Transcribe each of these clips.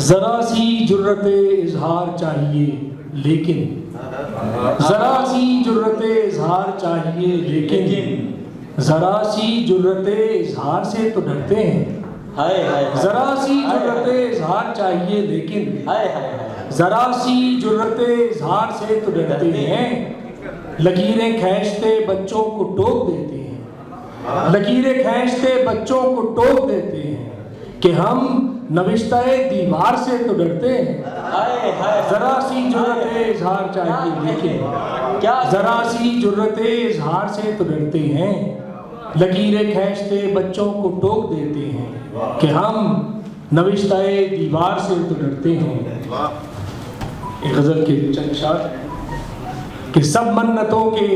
ذرا سی جرت اظہار چاہیے لیکن ذرا سی جرت اظہار چاہیے لیکن ذرا سی جرت اظہار سے تو ڈرتے ہیں. ذرا سی جرت اظہار چاہیے لیکن ذرا سی جرت اظہار سے تو ڈرتے ہیں. لکیریں کھینچتے بچوں کو ٹوک دیتے ہیں. لکیریں کھینچتے بچوں کو ٹوک دیتے ہیں کہ ہم نوشتہ دیوار سے تو ڈرتے ہیں. ذرا سی جرت اظہار چاہیے لیکن ذرا سی جرت اظہار سے تو ڈرتے ہیں. لکیریں کھینچتے بچوں کو ٹوک دیتے ہیں کہ ہم نوشتہ دیوار سے تو ڈرتے ہیں. ایک غزل کے چند اشعار کہ سب منتوں کے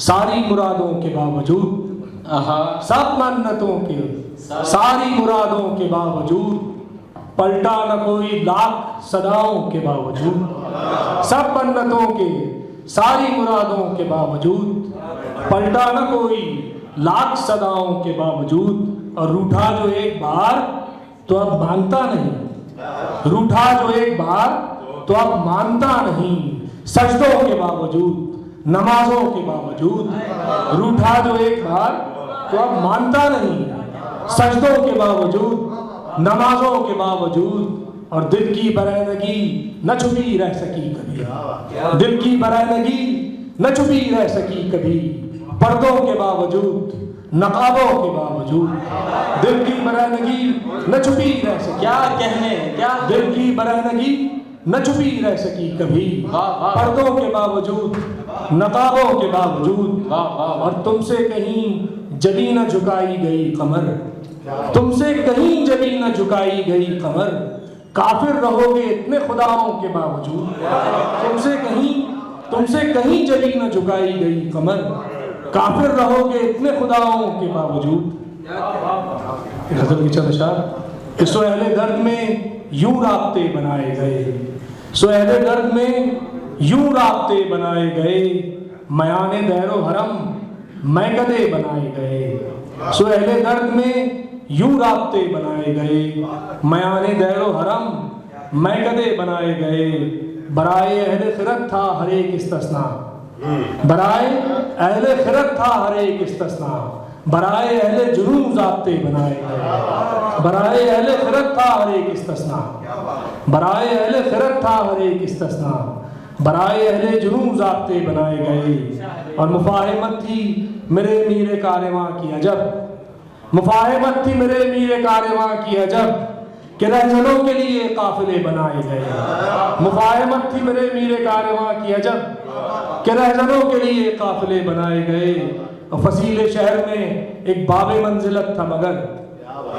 ساری مرادوں کے باوجود سب منتوں کے ساری مرادوں کے باوجود پلٹا نہ کوئی لاکھ صداؤں کے باوجود. سب منتوں کے ساری مرادوں کے باوجود پلٹا نہ کوئی لاکھ صداؤں کے باوجود. اور روٹھا جو ایک بار تو اب مانتا نہیں. روٹھا جو ایک بار تو اب مانتا نہیں. سجدوں کے باوجود نمازوں کے باوجود. روٹھا جو ایک بار تو اب مانتا نہیں. سجدوں کے باوجود نمازوں کے باوجود. اور دل کی برہنگی نہ چھپی رہ سکی کبھی. دل کی برہنگی نہ چھپی رہ سکی کبھی. پردوں کے باوجود نقابوں کے باوجود. دل کی برہنگی نہ چھپی رہ سکی. کیا کہنے کیا دل کی برہنگی نہ چھپی رہ سکی کبھی. پردوں کے باوجود نقابوں کے باوجود. اور تم سے کہیں جبیں نہ جھکائی گئی قمر. تم سے کہیں جبیں نہ جھکائی گئی قمر. کافر رہو گے اتنے خداؤں کے باوجود. تم سے کہیں جبیں نہ جھکائی گئی قمر. کافر رہو گے اتنے خداؤں کے باوجود. غزل کی چند اشعار کہ سو اہل درد میں یوں رابطے بنائے گئے. سو اہل درد میں یوں رابطے بنائے گئے. میان دیر و حرم میکدے بنائے گئے. سو اہل درد میں یوں رابطے بنائے گئے. میان دیر و حرم میکدے بنائے گئے. برائے اہل خرد تھا ہر ایک استثناء. برائے اہل خرد تھا ہر ایک استثناء. برائے اہل جنون ضابطے بنائے گئے. برائے اہل خرد تھا ہر ایک استثناء. برائے اہل خرد تھا ہر ایک استثناء. برائے اہل جنون ضابطے بنائے گئے. اور مفاہمت تھی میرے میر کارواں کی عجب. مفاہمت تھی میرے میر کارواں کی عجب کہ رہزنوں کے لیے قافلے بنائے گئے. مفاہمت تھی میرے میر کارواں کی عجب کہ رہزنوں کے لیے قافلے بنائے گئے. فصیل شہر میں ایک باب منزلت تھا مگر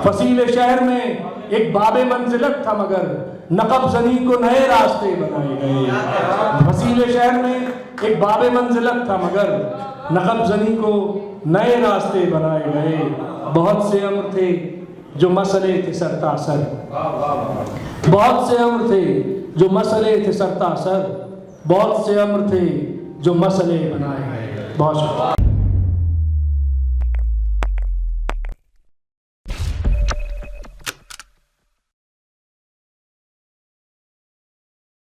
فصیل شہر میں ایک باب منزلت تھا مگر نقب زنی کو نئے راستے بنائے گئے. فصیل شہر میں ایک باب منزلت تھا مگر نقب زنی کو نئے راستے بنائے گئے. بہت سے امر تھے جو مسئلے تھے سرتاسر. بہت سے امر تھے جو مسئلے تھے سرتاسر. بہت سے امر تھے جو مسئلے بنائے گئے. بہت شکریہ.